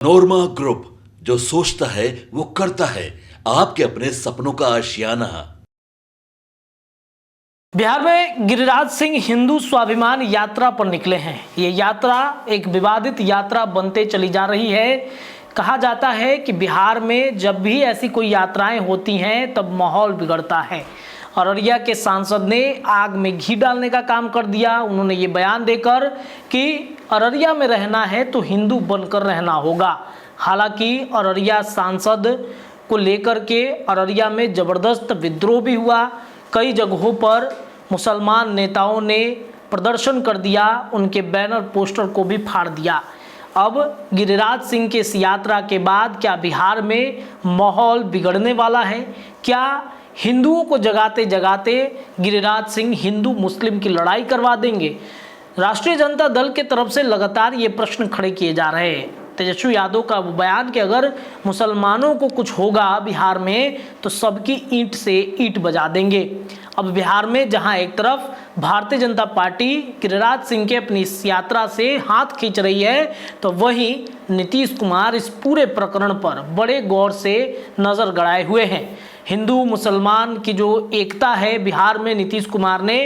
नोरमा group, जो सोचता है वो करता है। आपके अपने सपनों का आशियाना। बिहार में गिरिराज सिंह हिंदू स्वाभिमान यात्रा पर निकले हैं। ये यात्रा एक विवादित यात्रा बनते चली जा रही है। कहा जाता है कि बिहार में जब भी ऐसी कोई यात्राएं होती हैं तब माहौल बिगड़ता है। अररिया के सांसद ने आग में घी डालने का काम कर दिया। उन्होंने ये बयान देकर कि अररिया में रहना है तो हिंदू बनकर रहना होगा। हालांकि अररिया सांसद को लेकर के अररिया में ज़बरदस्त विद्रोह भी हुआ। कई जगहों पर मुसलमान नेताओं ने प्रदर्शन कर दिया, उनके बैनर पोस्टर को भी फाड़ दिया। अब गिरिराज सिंह के इस यात्रा के बाद क्या बिहार में माहौल बिगड़ने वाला है? क्या हिंदुओं को जगाते जगाते गिरिराज सिंह हिंदू मुस्लिम की लड़ाई करवा देंगे? राष्ट्रीय जनता दल के तरफ से लगातार ये प्रश्न खड़े किए जा रहे हैं। तेजस्वी यादव का वो बयान कि अगर मुसलमानों को कुछ होगा बिहार में तो सबकी ईंट से ईंट बजा देंगे। अब बिहार में जहां एक तरफ भारतीय जनता पार्टी गिरिराज सिंह के अपनी इस यात्रा से हाथ खींच रही है, तो वहीं नीतीश कुमार इस पूरे प्रकरण पर बड़े गौर से नज़र गड़ाए हुए हैं। हिंदू मुसलमान की जो एकता है बिहार में नीतीश कुमार ने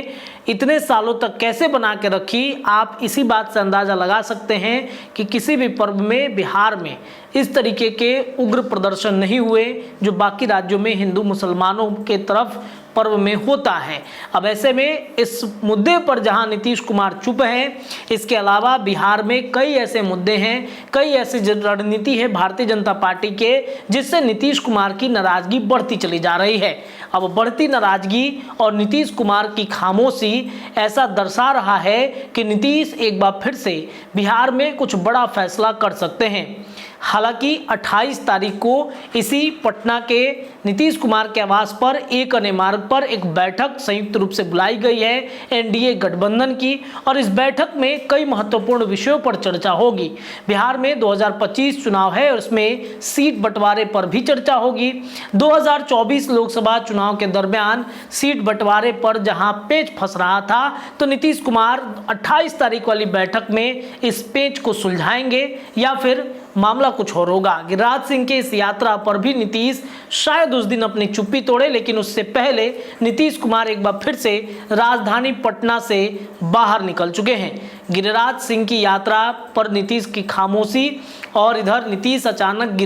इतने सालों तक कैसे बना के रखी, आप इसी बात से अंदाज़ा लगा सकते हैं कि किसी भी पर्व में बिहार में इस तरीके के उग्र प्रदर्शन नहीं हुए जो बाकी राज्यों में हिंदू मुसलमानों के तरफ पर्व में होता है। अब ऐसे में इस मुद्दे पर जहां नीतीश कुमार चुप हैं, इसके अलावा बिहार में कई ऐसे मुद्दे हैं, कई ऐसी रणनीति है भारतीय जनता पार्टी के जिससे नीतीश कुमार की नाराजगी बढ़ती चली जा रही है। अब बढ़ती नाराजगी और नीतीश कुमार की खामोशी ऐसा दर्शा रहा है कि नीतीश एक बार फिर से बिहार में कुछ बड़ा फैसला कर सकते हैं। हालांकि 28 तारीख को इसी पटना के नीतीश कुमार के आवास पर एक अन्य मार्ग पर एक बैठक संयुक्त रूप से बुलाई गई है एनडीए गठबंधन की, और इस बैठक में कई महत्वपूर्ण विषयों पर चर्चा होगी। बिहार में 2025 चुनाव है और उसमें सीट बंटवारे पर भी चर्चा होगी। 2024 लोकसभा चुनाव के दरमियान सीट बंटवारे पर जहां पेच फंस रहा था, तो नीतीश कुमार 28 तारीख वाली बैठक में इस पेच को सुलझाएंगे या फिर मामला कुछ और होगा। गिरिराज सिंह के इस यात्रा पर भी नीतीश शायद उस दिन अपनी चुप्पी तोड़े, लेकिन उससे पहले नीतीश कुमार एक बार फिर से राजधानी पटना से बाहर निकल चुके हैं। गिरिराज सिंह की यात्रा पर नीतीश की खामोशी और इधर नीतीश अचानक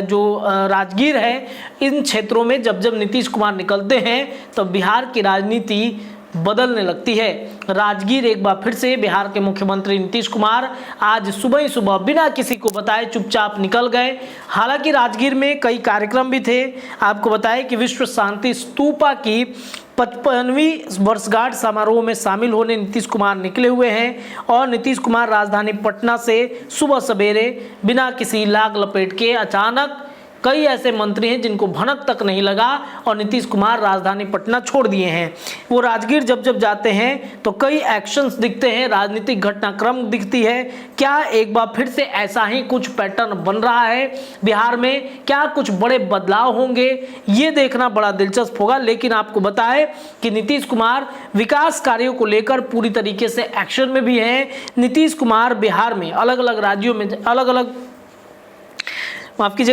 जो राजगीर है इन क्षेत्रों में जब जब नीतीश कुमार निकलते हैं तो बिहार की राजनीति बदलने लगती है। राजगीर एक बार फिर से बिहार के मुख्यमंत्री नीतीश कुमार आज सुबह ही सुबह बिना किसी को बताए चुपचाप निकल गए। हालांकि राजगीर में कई कार्यक्रम भी थे। आपको बताएं कि विश्व शांति स्तूपा की 55वीं वर्षगांठ समारोह में शामिल होने नीतीश कुमार निकले हुए हैं और नीतीश कुमार राजधानी पटना से सुबह सवेरे बिना किसी लाग लपेट के अचानक कई ऐसे मंत्री हैं जिनको भनक तक नहीं लगा और नीतीश कुमार राजधानी पटना छोड़ दिए हैं। वो राजगीर जब जब जाते हैं तो कई एक्शंस दिखते हैं, राजनीतिक घटनाक्रम दिखती है। क्या एक बार फिर से ऐसा ही कुछ पैटर्न बन रहा है बिहार में? क्या कुछ बड़े बदलाव होंगे? ये देखना बड़ा दिलचस्प होगा। लेकिन आपको बताएं कि नीतीश कुमार विकास कार्यों को लेकर पूरी तरीके से एक्शन में भी हैं। नीतीश कुमार बिहार में अलग अलग राज्यों में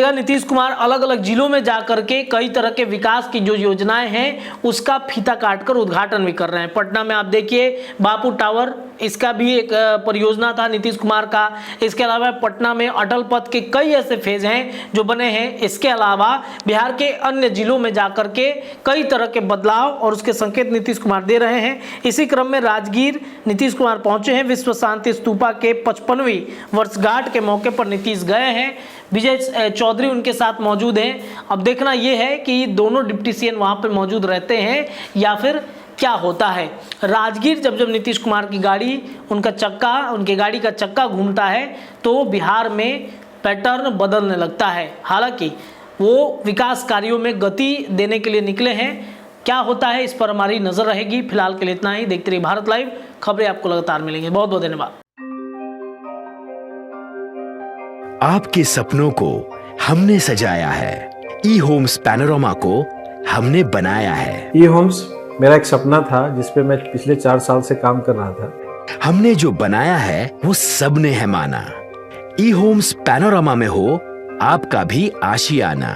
नीतीश कुमार अलग अलग जिलों में जाकर के कई तरह के विकास की जो योजनाएं हैं उसका फीता काटकर उद्घाटन भी कर रहे हैं। पटना में आप देखिए बापू टावर, इसका भी एक परियोजना था नीतीश कुमार का। इसके अलावा पटना में अटल पथ के कई ऐसे फेज हैं जो बने हैं। इसके अलावा बिहार के अन्य जिलों में जाकर के कई तरह के बदलाव और उसके संकेत नीतीश कुमार दे रहे हैं। इसी क्रम में राजगीर नीतीश कुमार पहुंचे हैं। विश्व शांति स्तूपा के 55वीं वर्षगांठ के मौके पर नीतीश गए हैं। विजय चौधरी उनके साथ मौजूद हैं। अब देखना यह है कि दोनों डिप्टी सीएम वहां पर मौजूद रहते हैं या फिर क्या होता है। राजगीर जब जब नीतीश कुमार की गाड़ी उनके गाड़ी का चक्का घूमता है तो बिहार में पैटर्न बदलने लगता है। हालांकि वो विकास कार्यों में गति देने के लिए निकले हैं। क्या होता है इस पर हमारी नजर रहेगी। फिलहाल के लिए इतना ही। देखते रहिए भारत लाइव, खबरें आपको लगातार मिलेंगी। बहुत बहुत धन्यवाद। आपके सपनों को हमने सजाया है, ई होम्स पैनोरमा को हमने बनाया है। ई होम्स मेरा एक सपना था जिस पे मैं पिछले 4 साल से काम कर रहा था। हमने जो बनाया है वो सबने है माना। ई होम्स पैनोरामा में हो आपका भी आशियाना।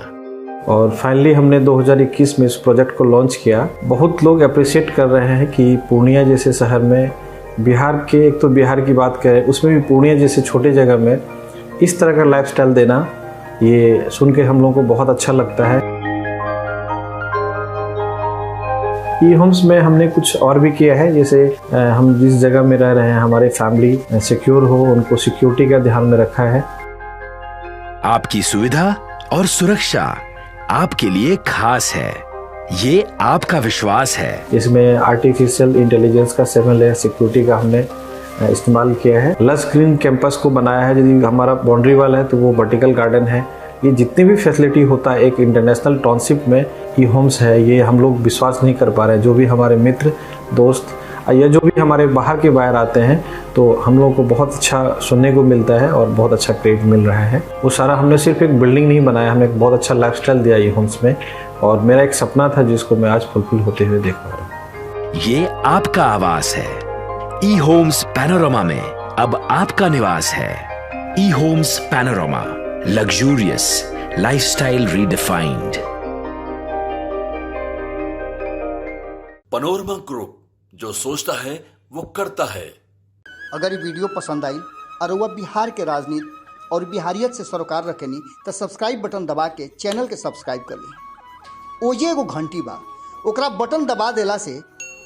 और फाइनली हमने 2021 में इस प्रोजेक्ट को लॉन्च किया। बहुत लोग अप्रिशिएट कर रहे हैं कि पूर्णिया जैसे शहर में, बिहार के, एक तो बिहार की बात करें उसमें भी पूर्णिया जैसे छोटे जगह में इस तरह का लाइफस्टाइल देना, ये सुन के हम लोगों को बहुत अच्छा लगता है। ई होम्स में हमने कुछ और भी किया है, जैसे हम जिस जगह में रह रहे हैं हमारे फैमिली सिक्योर हो, उनको सिक्योरिटी का ध्यान में रखा है। आपकी सुविधा और सुरक्षा आपके लिए खास है, ये आपका विश्वास है। इसमें आर्टिफिशियल इंटेलिजेंस का 7 लेयर सिक्योरिटी का हमने इस्तेमाल किया है। लस ग्रीन कैंपस को बनाया है। यदि हमारा बाउंड्री वाल है तो वो वर्टिकल गार्डन है। ये जितनी भी फैसिलिटी होता है एक इंटरनेशनल टाउनशिप में ई होम्स है, ये हम लोग विश्वास नहीं कर पा रहे हैं। जो भी हमारे मित्र दोस्त या जो भी हमारे बाहर के बाहर आते हैं तो हम लोगों को बहुत अच्छा सुनने को मिलता है और बहुत अच्छा क्रेडिट मिल रहा है। वो सारा हमने सिर्फ एक बिल्डिंग नहीं बनाया, हमने एक बहुत अच्छा लाइफस्टाइल दिया ई होम्स में, और मेरा एक सपना था जिसको मैं आज फुलफिल होते हुए देख पा रहा हूँ। ये आपका आवास है। ई होम्स पैनोरामा में अब आपका निवास है। E homes Panorama, luxurious lifestyle redefined. Panorama group, जो सोचता है वो करता है। अगर ये वीडियो पसंद आई और वह बिहार के राजनीति और बिहारियत से सरोकार रखेनी तो सब्सक्राइब बटन दबा के चैनल के सब्सक्राइब कर ली। ओजे एगो घंटी बा, ओकरा बटन दबा देला से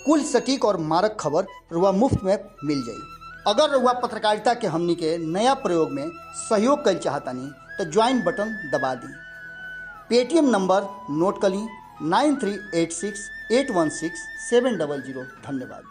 कुल सटीक और मारक खबर रुआ मुफ्त में मिल जाई। अगर रुआ पत्रकारिता के हमनी के नया प्रयोग में सहयोग कर चाहतानी तो ज्वाइन बटन दबा दी। पेटीएम नंबर नोट कर ली 9386816700। धन्यवाद।